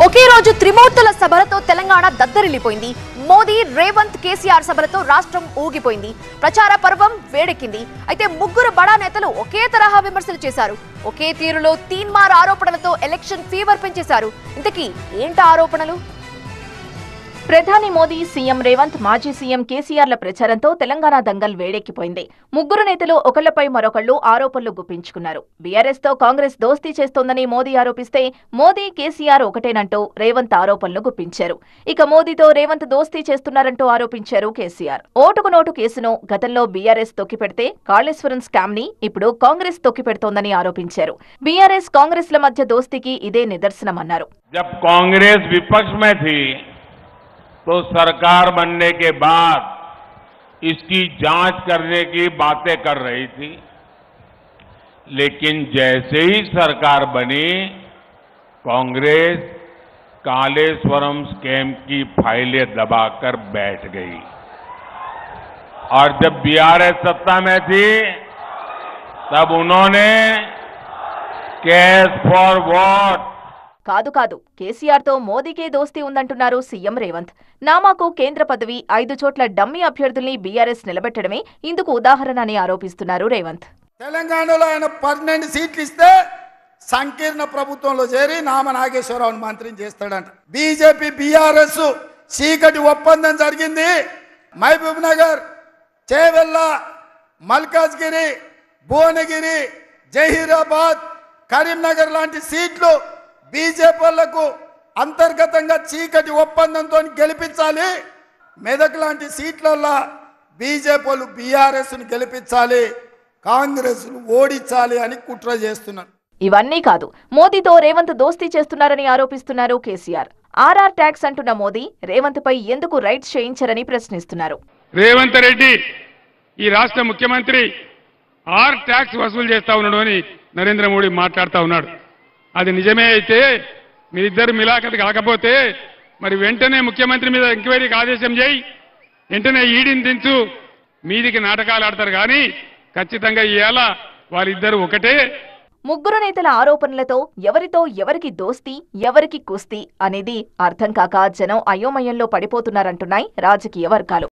ఒకే రోజు త్రిమూర్తుల సభలతో తెలంగాణ దద్దరిల్లిపోయింది. మోదీ, రేవంత్, కేసీఆర్ సభలతో రాష్ట్రం ఊగిపోయింది. ప్రచార పర్వం వేడెక్కింది. అయితే ముగ్గురు బడా నేతలు ఒకే తరహా విమర్శలు చేశారు. ఒకే తీరులో తీన్మార్ ఆరోపణలతో ఎలక్షన్ ఫీవర్ పెంచేశారు. ఇంతకీ ఏంటి ఆరోపణలు? ప్రధాని మోదీ, సీఎం రేవంత్, మాజీ సీఎం కేసీఆర్ల ప్రచారంతో తెలంగాణ దంగల్ వేడెక్కిపోయింది. ముగ్గురు నేతలు ఒకళ్లపై మరొకళ్లు ఆరోపణలు గుప్పించుకున్నారు. బీఆర్ఎస్ తో కాంగ్రెస్ దోస్తీ చేస్తోందని మోదీ ఆరోపిస్తే, మోదీ, కేసీఆర్ ఒకటేనంటూ రేవంత్ ఆరోపణలు గుప్పించారు. ఇక మోదీతో రేవంత్ దోస్తీ చేస్తున్నారంటూ ఆరోపించారు కేసీఆర్. ఓటుకు నోటు కేసును గతంలో బీఆర్ఎస్ తొక్కిపెడితే కాళేశ్వరం స్కామ్ ని ఇప్పుడు కాంగ్రెస్ తొక్కిపెడుతోందని ఆరోపించారు. బీఆర్ఎస్, కాంగ్రెస్ ల మధ్య దోస్తీకి ఇదే నిదర్శనమన్నారు. तो सरकार बनने के बाद इसकी जांच करने की बातें कर रही थी, लेकिन जैसे ही सरकार बनी कांग्रेस कालेश्वरम स्कैम की फाइलें दबाकर बैठ गई। और जब बीआरएस सत्ता में थी तब उन्होंने कैश फॉर वोट కాదు కేసీఆర్ తో మోదీకే దోస్తీ ఉందంటున్నారు సీఎం రేవంత్. నామాకు కేంద్ర పదవి, 5 చోట్ల డమ్మీ అభ్యర్థుల్ని బీఆర్ఎస్ నిలబెట్టడమే ఇందుకు ఉదాహరణ అని ఆరోపిస్తున్నారు రేవంత్. తెలంగాణలో ఆయన 12 సీట్లు ఇస్తే సంకీర్ణ ప్రభుత్వంలో చేరి నామ నాగేశ్వరరావుని మంత్రిని చేస్తాడంట. బీజేపీ బీఆర్ఎస్ చీకటి ఒప్పందం జరిగింది. మహబూబ్ నగర్, చేవెళ్ళ, మల్కాజ్గిరి, భువనగిరి, జహీరాబాద్, కరీంనగర్ లాంటి సీట్లు బీజేపీ వాళ్లకు అంతర్గతంగా చీకటి ఒప్పందంతో గెలిపించాలి. మెదక్ లాంటి సీట్లల్లో బీజేపీ వాళ్ళు బీఆర్ఎస్ ను గెలిపించాలి, కాంగ్రెస్ ను ఓడించాలి అని కుట్ర చేస్తున్నారు. ఇవన్నీ కాదు, మోదీతో రేవంత్ దోస్తీ చేస్తున్నారని ఆరోపిస్తున్నారు కేసీఆర్. ఆర్ఆర్ ట్యాక్స్ అంటున్న మోదీ రేవంత్ పై ఎందుకు రైట్స్ చేయించారని ప్రశ్నిస్తున్నారు. రేవంత్ రెడ్డి ఈ రాష్ట్ర ముఖ్యమంత్రి ఆర్ ట్యాక్స్ వసూలు చేస్తా ఉన్నాడు అని నరేంద్ర మోడీ మాట్లాడుతూ ఉన్నాడు. అది నిజమే అయితే మీరిద్దరు మిలాఖత్ కాకపోతే మరి వెంటనే ముఖ్యమంత్రి మీద ఎంక్వైరీకి ఆదేశం చేయి, వెంటనే ఈడీని దించు. మీదికి నాటకాలు ఆడతారు కానీ ఖచ్చితంగా ఇవాళ వారిద్దరు ఒకటే. ముగ్గురు నేతల ఆరోపణలతో ఎవరితో ఎవరికి దోస్తీ, ఎవరికి కుస్తీ అనేది అర్థం కాక జనం అయోమయంలో పడిపోతున్నారంటున్నాయి రాజకీయ వర్గాలు.